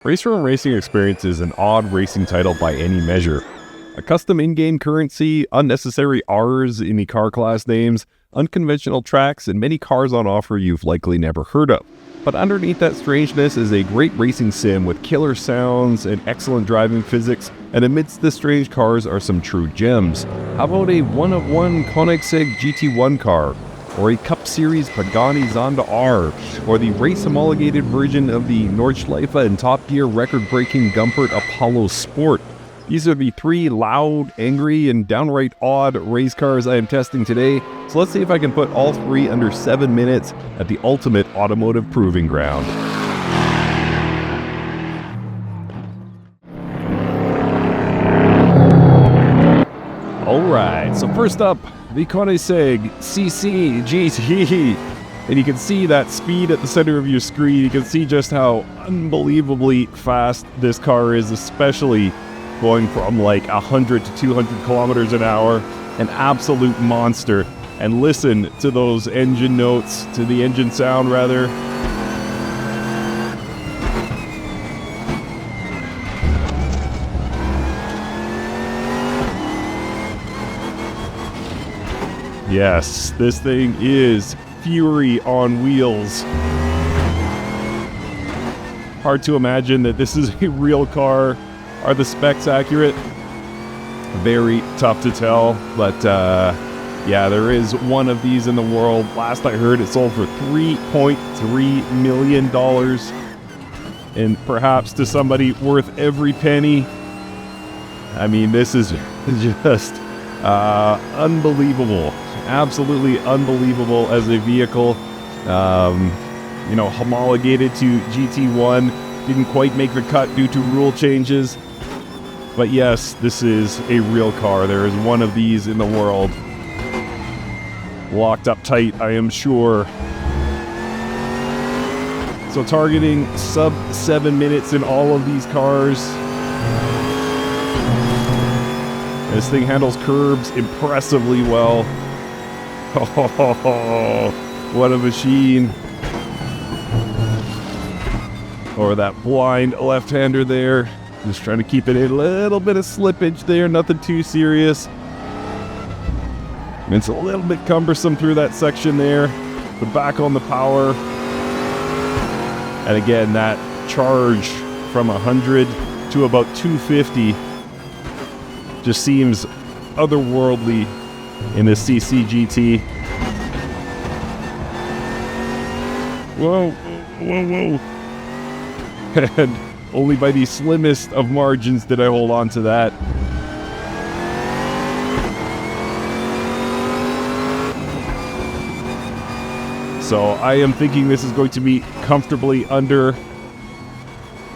Racer and Racing Experience is an odd racing title by any measure. A custom in-game currency, unnecessary R's in the car class names, unconventional tracks, and many cars on offer you've likely never heard of. But underneath that strangeness is a great racing sim with killer sounds and excellent driving physics, and amidst the strange cars are some true gems. How about a one-of-one Koenigsegg GT1 car? Or a Cup Series Pagani Zonda R, or the race homologated version of the Nordschleife and Top Gear record-breaking Gumpert Apollo Sport. These are the three loud, angry, and downright odd race cars I am testing today, so let's see if I can put all three under 7 minutes at the ultimate automotive proving ground. Alright, so first up, the Koenigsegg CCGT. And you can see that speed at the center of your screen. You can see just how unbelievably fast this car is, especially going from like 100 to 200 kilometers an hour. An absolute monster. And listen to those engine notes, to the engine sound rather. Yes, this thing is fury on wheels. Hard to imagine that this is a real car. Are the specs accurate? Very tough to tell, but yeah, there is one of these in the world. Last I heard, it sold for $3.3 million. And perhaps to somebody worth every penny. I mean, this is just unbelievable. Absolutely unbelievable as a vehicle. Homologated to GT1. Didn't quite make the cut due to rule changes. But yes, this is a real car. There is one of these in the world. Locked up tight, I am sure. So targeting sub 7 minutes in all of these cars. This thing handles curbs impressively well. Oh, what a machine. Or that blind left-hander there. Just trying to keep it in a little bit of slippage there, nothing too serious. It's a little bit cumbersome through that section there, but back on the power. And again, that charge from 100 to about 250 just seems otherworldly in this CCGT. Whoa, whoa, whoa. And only by the slimmest of margins did I hold on to that. So I am thinking this is going to be comfortably under.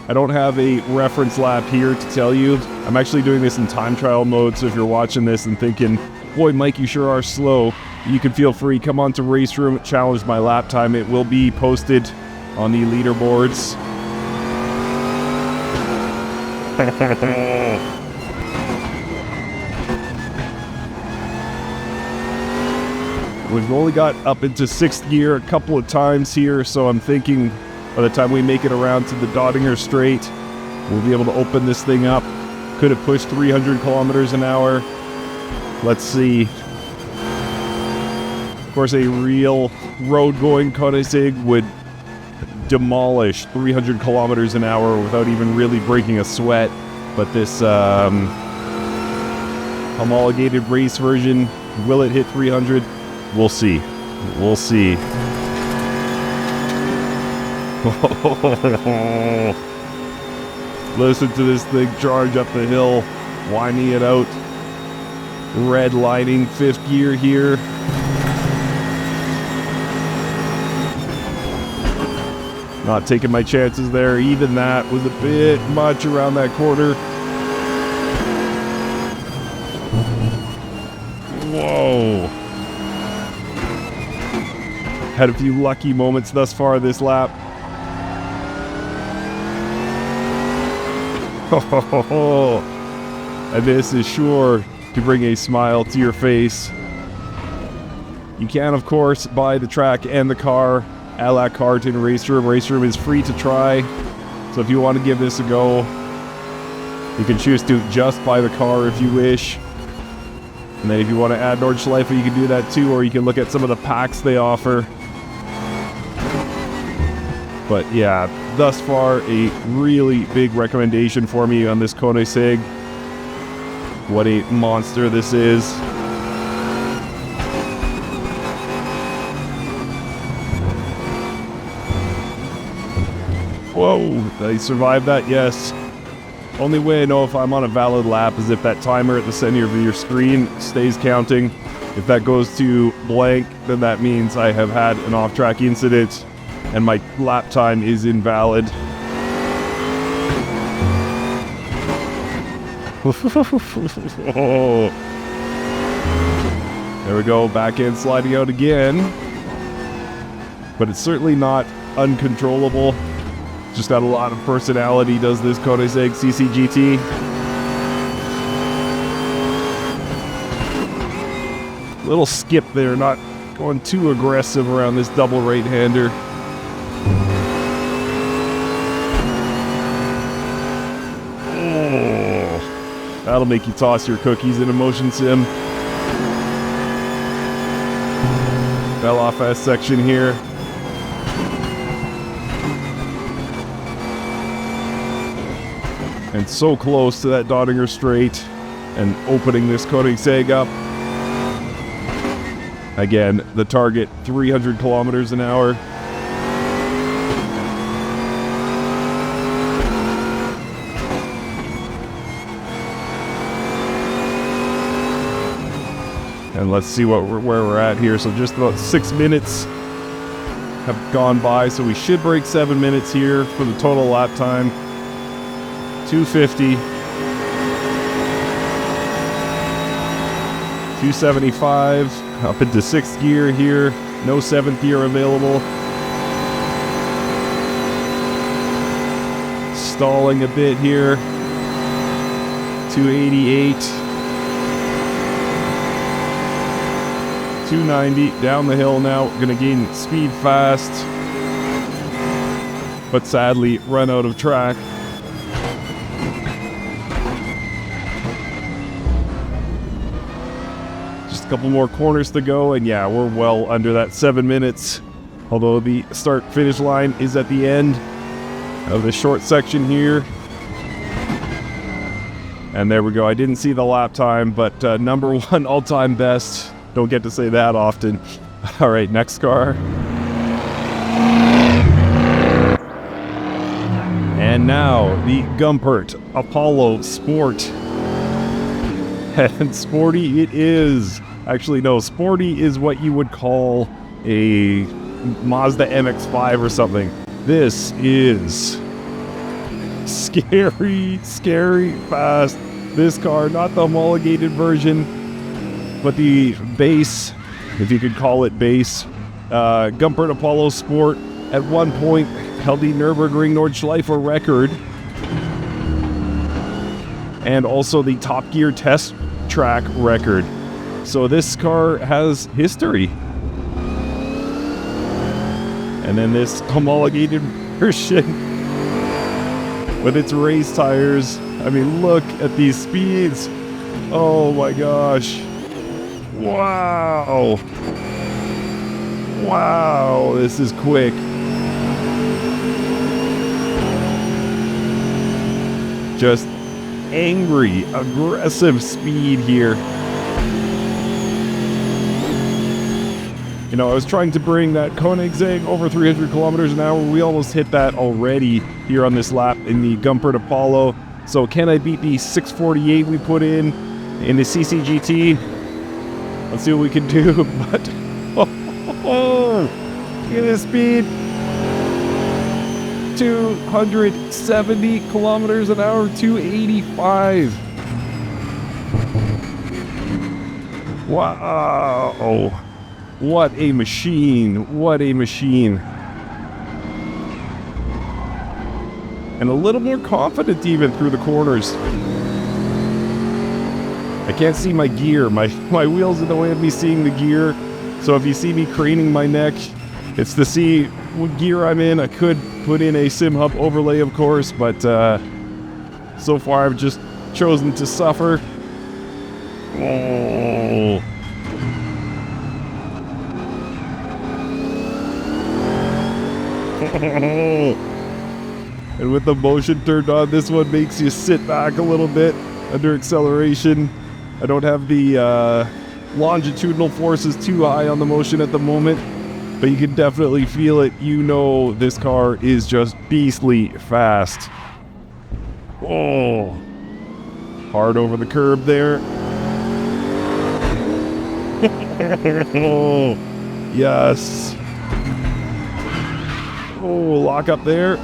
I don't have a reference lap here to tell you. I'm actually doing this in time trial mode, so if you're watching this and thinking, boy, Mike, you sure are slow, you can feel free. Come on to Race Room, challenge my lap time. It will be posted on the leaderboards. We've only got up into 6th gear a couple of times here, so I'm thinking by the time we make it around to the Dottinger Straight, we'll be able to open this thing up. Could have pushed 300 kilometers an hour. Let's see. Of course, a real road-going Koenigsegg would demolish 300 kilometers an hour without even really breaking a sweat. But this homologated race version, will it hit 300? We'll see. We'll see. Listen to this thing charge up the hill, winding it out. Red lining 5th gear here. Not taking my chances there. Even that was a bit much around that corner. Whoa. Had a few lucky moments thus far this lap. And this is sure to bring a smile to your face. You can, of course, buy the track and the car a la carte in Race Room. Race Room is free to try. So if you want to give this a go, you can choose to just buy the car if you wish. And then if you want to add Nordschleife, you can do that too, or you can look at some of the packs they offer. But yeah, thus far, a really big recommendation for me on this Koenigsegg. What a monster this is. Whoa, did I survive that? Yes. Only way I know if I'm on a valid lap is if that timer at the center of your screen stays counting. If that goes to blank, then that means I have had an off-track incident and my lap time is invalid. Oh. There we go, back end sliding out again. But it's certainly not uncontrollable. Just got a lot of personality, does this Koenigsegg CCGT. Little skip there, not going too aggressive around this double right-hander. Oh, that'll make you toss your cookies in a motion sim. Fell off S section here. And so close to that Dottinger straight and opening this Koenigsegg up. Again, the target 300 kilometers an hour. And let's see where we're at here. So just about 6 minutes have gone by. So we should break 7 minutes here for the total lap time. 250, 275, up into 6th gear here, no 7th gear available. Stalling a bit here, 288, 290, down the hill now, gonna gain speed fast, but sadly run out of track. A couple more corners to go, and yeah, we're well under that 7 minutes. Although the start-finish line is at the end of the short section here. And there we go. I didn't see the lap time, but number 1 all-time best. Don't get to say that often. All right, next car. And now the Gumpert Apollo Sport. And sporty it is. Actually, no, sporty is what you would call a Mazda MX-5 or something. This is scary, scary fast. This car, not the homologated version, but the base, if you could call it base. Gumpert Apollo Sport at one point held the Nurburgring Nordschleife record. And also the Top Gear test track record. So this car has history. And then this homologated version with its race tires. I mean, look at these speeds. Oh my gosh. Wow. Wow, this is quick. Just angry, aggressive speed here. You know, I was trying to bring that Koenigsegg over 300 kilometers an hour. We almost hit that already here on this lap in the Gumpert Apollo. So can I beat the 648 we put in the CCGT? Let's see what we can do. But look at this speed. 270 kilometers an hour, 285. Wow. What a machine. What a machine. And a little more confident even through the corners. I can't see my gear. My wheel's in the way of me seeing the gear. So if you see me craning my neck, it's to see what gear I'm in. I could put in a sim hub overlay, of course, but so far I've just chosen to suffer. Oh. And with the motion turned on, this one makes you sit back a little bit under acceleration. I don't have the longitudinal forces too high on the motion at the moment, but you can definitely feel it. You know this car is just beastly fast. Oh, hard over the curb there. Oh, yes. Oh, lock up there.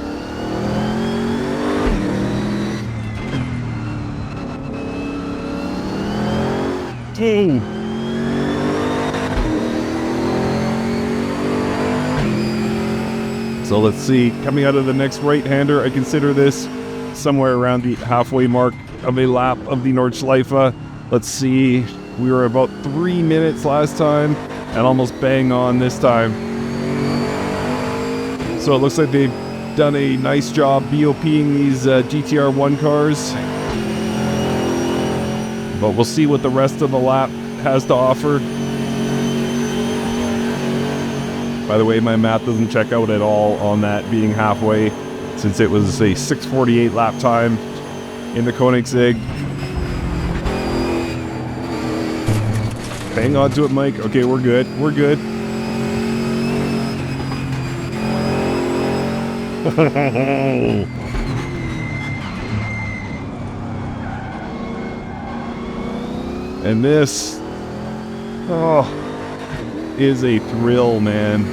Oh. So let's see, coming out of the next right-hander, I consider this somewhere around the halfway mark of a lap of the Nordschleife. Let's see, we were about 3 minutes last time and almost bang on this time. So it looks like they've done a nice job BOPing these GTR1 cars. But we'll see what the rest of the lap has to offer. By the way, my math doesn't check out at all on that being halfway, since it was a 6:48 lap time in the Koenigsegg. Hang on to it, Mike. Okay, we're good. We're good. And this, is a thrill, man.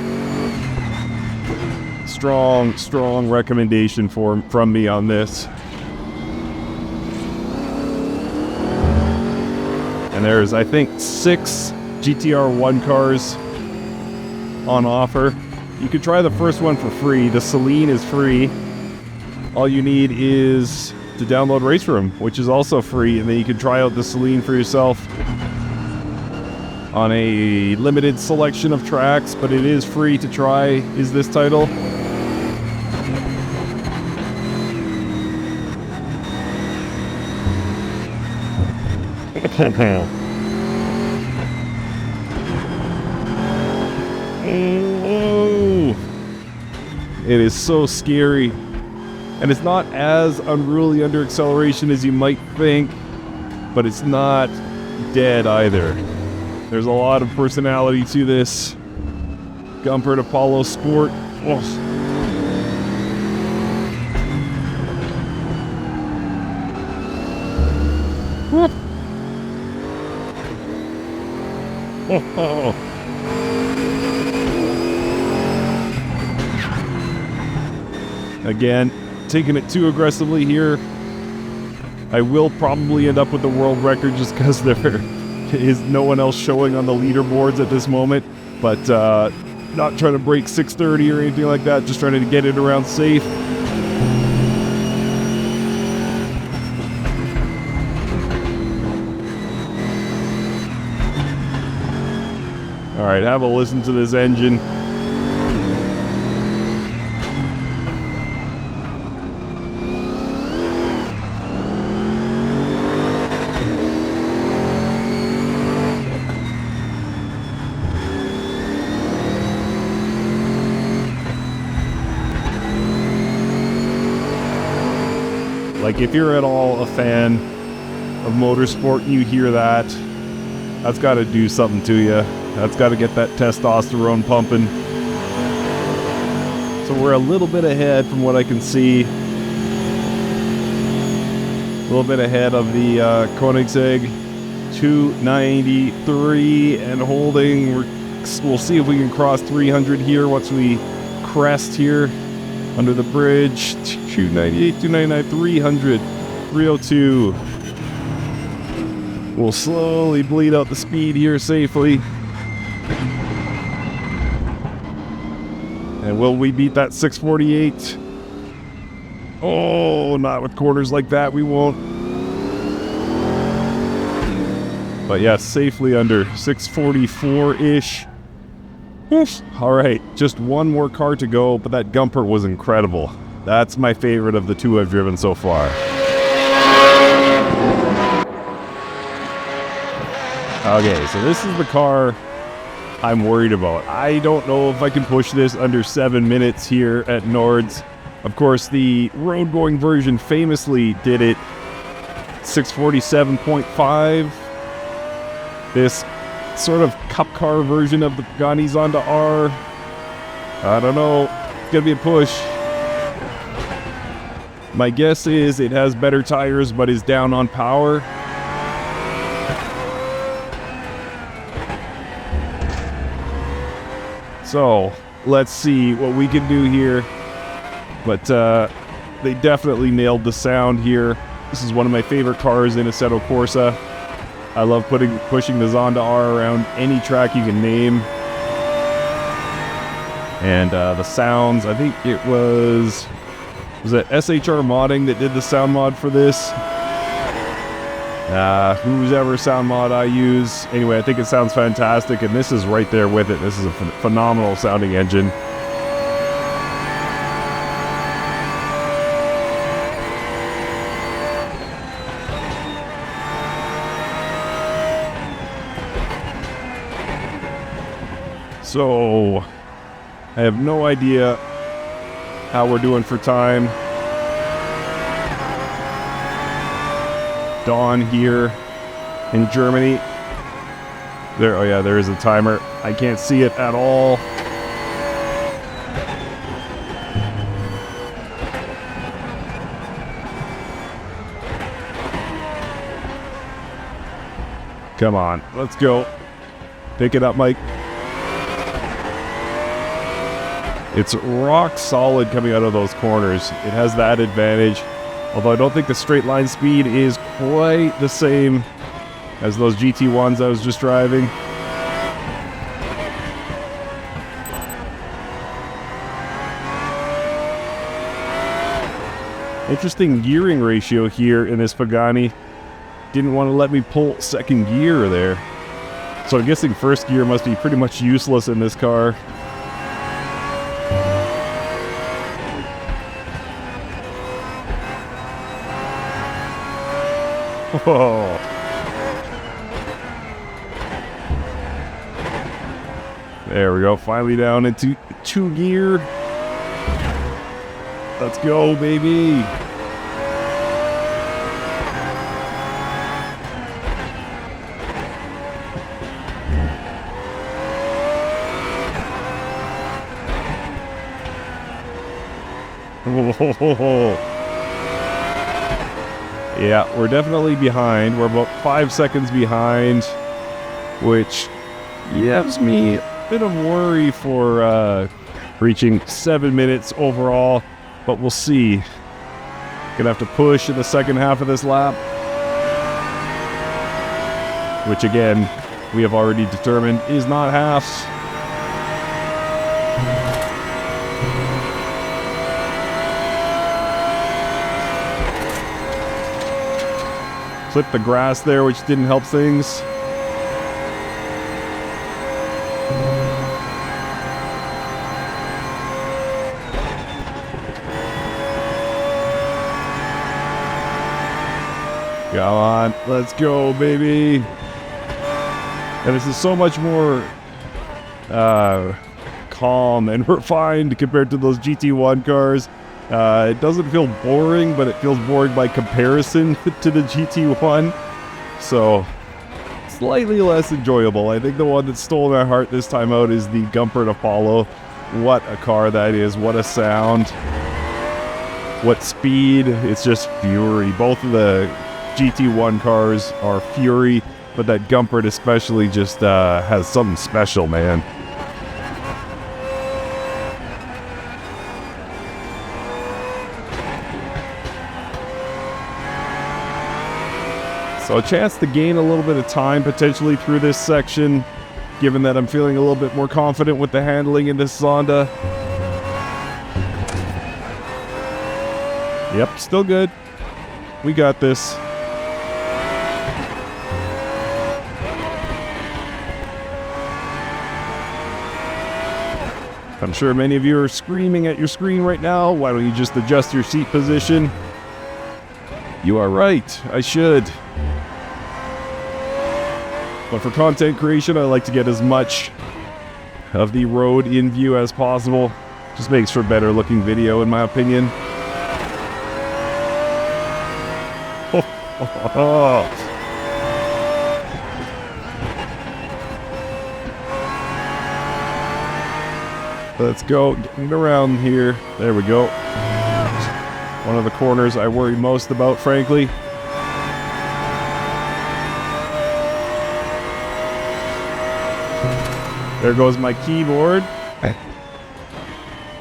Strong recommendation from me on this. And there's, I think, 6 GTR1 cars on offer. You could try the first one for free. The Celine is free. All you need is to download Race Room, which is also free, and then you can try out the Celine for yourself on a limited selection of tracks, but it is free to try, is this title. Oh, it is so scary. And it's not as unruly under acceleration as you might think, but it's not dead either. There's a lot of personality to this Gumpert Apollo Sport. Oh. Oh. Again, taking it too aggressively here. I will probably end up with the world record just because there is no one else showing on the leaderboards at this moment. But not trying to break 630 or anything like that, just trying to get it around safe. All right, have a listen to this engine. Like, if you're at all a fan of motorsport and you hear that, that's got to do something to you. That's got to get that testosterone pumping. So we're a little bit ahead from what I can see. A little bit ahead of the Koenigsegg 293 and holding. We'll see if we can cross 300 here once we crest here under the bridge. 298, 299, 300, 302. We'll slowly bleed out the speed here safely. And will we beat that 648? Oh, not with corners like that, we won't. But yeah, safely under 644-ish. All right, just one more car to go, but that Gumpert was incredible. That's my favorite of the two I've driven so far. Okay, so this is the car I'm worried about. I don't know if I can push this under 7 minutes here at Nords. Of course, the road-going version famously did it 647.5. This sort of cup car version of the Pagani Zonda R. I don't know. It's gonna be a push. My guess is it has better tires, but is down on power. So, let's see what we can do here. But they definitely nailed the sound here. This is one of my favorite cars in Assetto Corsa. I love pushing the Zonda R around any track you can name. And the sounds, I think it was it SHR Modding that did the sound mod for this? Whose ever sound mod I use. Anyway, I think it sounds fantastic, and this is right there with it. This is a phenomenal sounding engine. So, I have no idea how we're doing for time. Dawn here in Germany. There, oh yeah, there is a timer. I can't see it at all. Come on, let's go. Pick it up, Mike. It's rock solid coming out of those corners. It has that advantage. Although I don't think the straight line speed is quite the same as those GT1s I was just driving. Interesting gearing ratio here in this Pagani. Didn't want to let me pull second gear there. So I'm guessing first gear must be pretty much useless in this car. Whoa. There we go, finally down into 2 gear. Let's go, baby. Yeah, we're definitely behind. We're about 5 seconds behind, which gives me a bit of worry for reaching 7 minutes overall, but we'll see. Gonna have to push in the second half of this lap, which again, we have already determined is not halves. Clipped the grass there, which didn't help things. Come on, let's go, baby. And this is so much more calm and refined compared to those GT1 cars. It doesn't feel boring, but it feels boring by comparison to the GT1. So, slightly less enjoyable. I think the one that stole my heart this time out is the Gumpert Apollo. What a car that is. What a sound. What speed. It's just fury. Both of the GT1 cars are fury, but that Gumpert especially just has something special, man. So a chance to gain a little bit of time potentially through this section, given that I'm feeling a little bit more confident with the handling in this Zonda. Yep, still good. We got this. I'm sure many of you are screaming at your screen right now. Why don't you just adjust your seat position? You are right, I should. But for content creation, I like to get as much of the road in view as possible. Just makes for better looking video, in my opinion. Let's go, getting around here. There we go. One of the corners I worry most about, frankly. There goes my keyboard.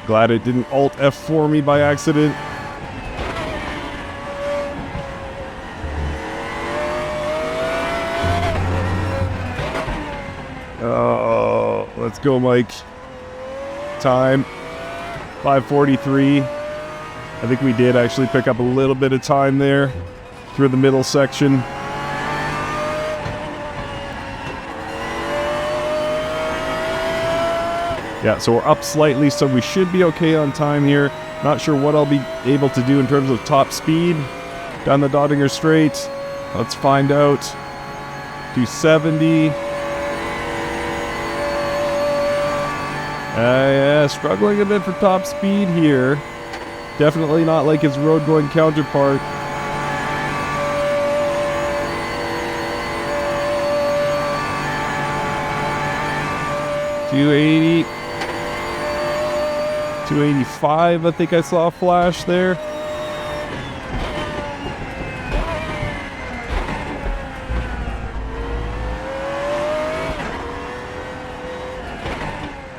Glad it didn't Alt F4 me by accident. Oh, let's go, Mike. Time 5:43. I think we did actually pick up a little bit of time there through the middle section. Yeah, so we're up slightly, so we should be okay on time here. Not sure what I'll be able to do in terms of top speed down the Dottinger Straight. Let's find out. 270. Yeah, struggling a bit for top speed here. Definitely not like his road-going counterpart. $280. 285, I think I saw a flash there.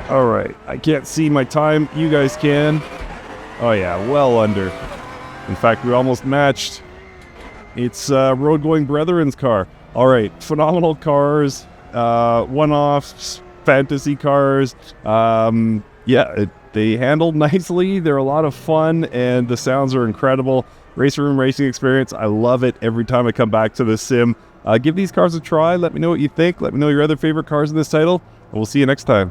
All right, I can't see my time. You guys can. Oh yeah, well under. In fact, we almost matched. It's road-going brethren's car. All right, phenomenal cars, one-offs, fantasy cars. They handled nicely. They're a lot of fun, and the sounds are incredible. Racer room racing experience. I love it every time I come back to this sim. Give these cars a try. Let me know what you think. Let me know your other favorite cars in this title, and we'll see you next time.